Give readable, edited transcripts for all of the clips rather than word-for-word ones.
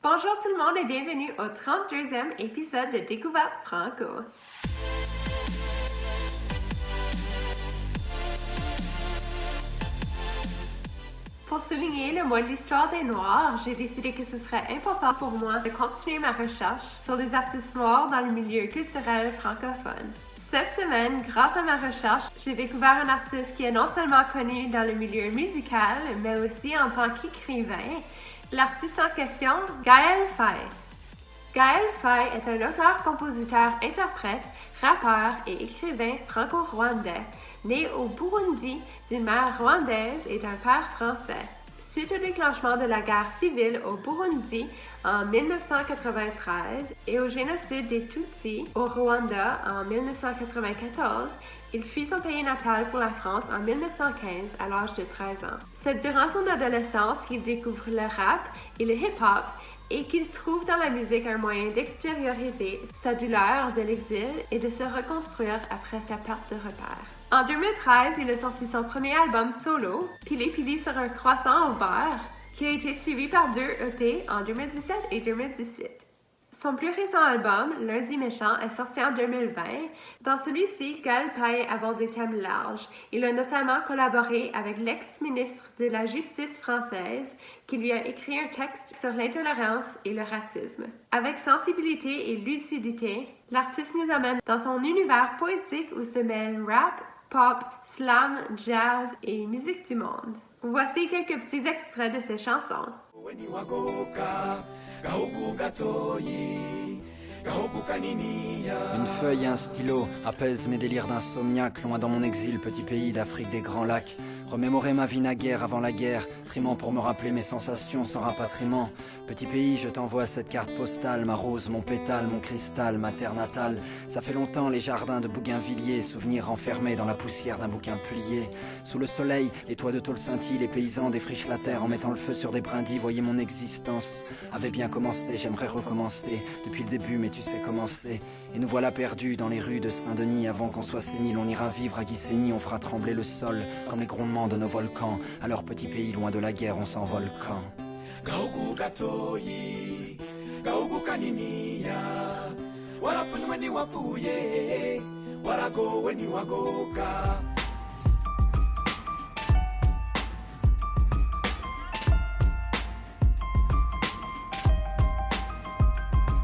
Bonjour tout le monde et bienvenue au 32e épisode de Découverte Franco. Pour souligner le mois de l'histoire des Noirs, j'ai décidé que ce serait important pour moi de continuer ma recherche sur les artistes noirs dans le milieu culturel francophone. Cette semaine, grâce à ma recherche, j'ai découvert un artiste qui est non seulement connu dans le milieu musical, mais aussi en tant qu'écrivain. L'artiste en question, Gaël Faye. Gaël Faye est un auteur, compositeur, interprète, rappeur et écrivain franco-rwandais, né au Burundi d'une mère rwandaise et d'un père français. Suite au déclenchement de la guerre civile au Burundi en 1993 et au génocide des Tutsis au Rwanda en 1994, il fuit son pays natal pour la France en 1915 à l'âge de 13 ans. C'est durant son adolescence qu'il découvre le rap et le hip-hop et qu'il trouve dans la musique un moyen d'extérioriser sa douleur de l'exil et de se reconstruire après sa perte de repères. En 2013, il a sorti son premier album solo, Pili Pili sur un croissant au beurre, qui a été suivi par 2 EP en 2017 et 2018. Son plus récent album, Lundi Méchant, est sorti en 2020. Dans celui-ci, Gaël Faye aborde des thèmes larges. Il a notamment collaboré avec l'ex-ministre de la Justice française, qui lui a écrit un texte sur l'intolérance et le racisme. Avec sensibilité et lucidité, l'artiste nous amène dans son univers poétique où se mêlent rap, pop, slam, jazz et musique du monde. Voici quelques petits extraits de ses chansons. Une feuille et un stylo apaisent mes délires d'insomniaque. Loin dans mon exil, petit pays d'Afrique des grands lacs. Remémorer ma vie naguère avant la guerre, trimant pour me rappeler mes sensations sans rapatriement. Petit pays, je t'envoie cette carte postale, ma rose, mon pétale, mon cristal, ma terre natale. Ça fait longtemps les jardins de Bougainvilliers, souvenirs enfermés dans la poussière d'un bouquin plié. Sous le soleil, les toits de tôle scintillent, les paysans défrichent la terre en mettant le feu sur des brindilles. Voyez mon existence avait bien commencé, j'aimerais recommencer depuis le début, mais tu sais comment c'est. Et nous voilà perdus dans les rues de Saint-Denis. Avant qu'on soit sénile, on ira vivre à Guissény. On fera trembler le sol comme les grondements de nos volcans. À leur petit pays, loin de la guerre, on s'envole quand Gaugu gatoyi, gaugu kaniniya. Warapun weni wapuye, warago weni wagoka.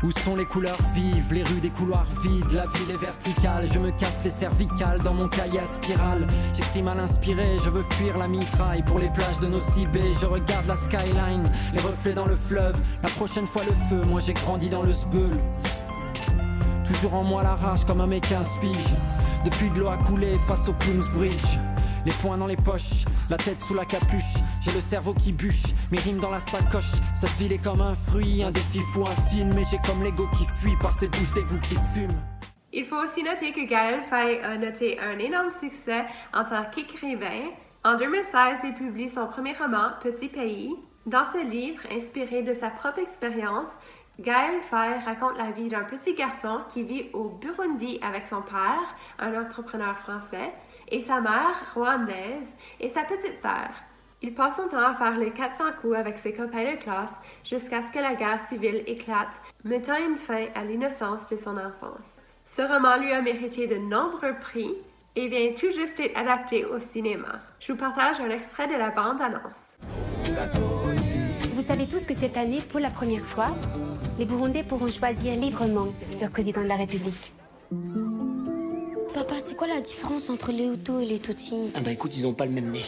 Où sont les couleurs vives, les rues des couloirs vides, la ville est verticale, je me casse les cervicales dans mon cahier à spirale. J'écris mal inspiré, je veux fuir la mitraille. Pour les plages de Nocibé, je regarde la skyline, les reflets dans le fleuve, la prochaine fois le feu, moi j'ai grandi dans le sbeul. Toujours en moi la rage comme un mec 15 piges. Depuis de l'eau a coulé face au Queensbridge. Les poings dans les poches, la tête sous la capuche. J'ai le cerveau qui bûche, mes rimes dans la sacoche. Cette ville est comme un fruit, un défi fou, un film. Et j'ai comme l'ego qui fuit par ces bouches d'égout qui fument. Il faut aussi noter que Gaël Faye a noté un énorme succès en tant qu'écrivain. En 2016, il publie son premier roman, Petit Pays. Dans ce livre, inspiré de sa propre expérience, Gaël Faye raconte la vie d'un petit garçon qui vit au Burundi avec son père, un entrepreneur français, et sa mère, rwandaise, et sa petite sœur. Il passe son temps à faire les 400 coups avec ses copains de classe jusqu'à ce que la guerre civile éclate, mettant une fin à l'innocence de son enfance. Ce roman lui a mérité de nombreux prix et vient tout juste d'être adapté au cinéma. Je vous partage un extrait de la bande-annonce. Vous savez tous que cette année, pour la première fois, les Burundais pourront choisir librement leur président de la République. Papa, c'est quoi la différence entre les Hutus et les Tutsis? Ah bah écoute, ils ont pas le même nez.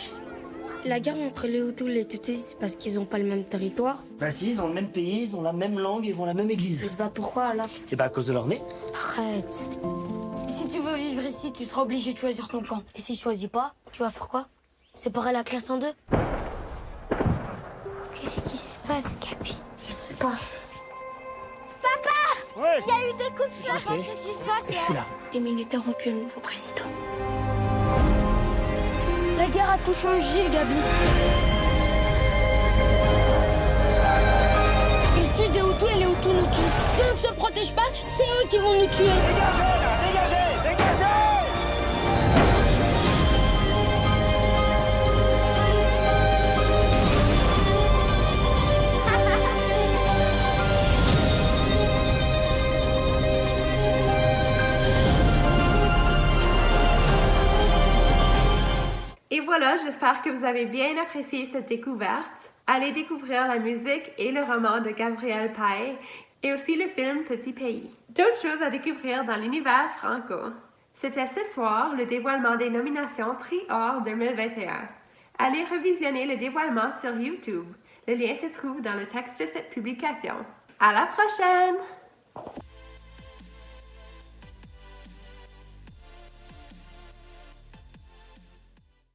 La guerre entre les Hutus et les Tutsis, c'est parce qu'ils ont pas le même territoire? Bah si, ils ont le même pays, ils ont la même langue et vont à la même église. Mais c'est pas pourquoi alors? Et bah à cause de leur nez. Arrête. Si tu veux vivre ici, tu seras obligé de choisir ton camp. Et si tu choisis pas, tu vas faire quoi? Séparer la classe en deux? Qu'est-ce qui se passe, Gabi? Je sais pas. Papa! Ouais. Il y a eu des coups de feu. Qu'est-ce qui se passe là? Je suis là. Des militaires ont tué le nouveau président. La guerre a tout changé, Gabi. Ils tuent des Hutus et les Hutus nous tuent. Si on ne se protège pas, c'est eux qui vont nous tuer. Dégagez là, dégagez, dégagez! Et voilà, j'espère que vous avez bien apprécié cette découverte. Allez découvrir la musique et le roman de Gabriel Paille et aussi le film Petit Pays. D'autres choses à découvrir dans l'univers franco. C'était ce soir le dévoilement des nominations Tri-Or 2021. Allez revisionner le dévoilement sur YouTube. Le lien se trouve dans le texte de cette publication. À la prochaine!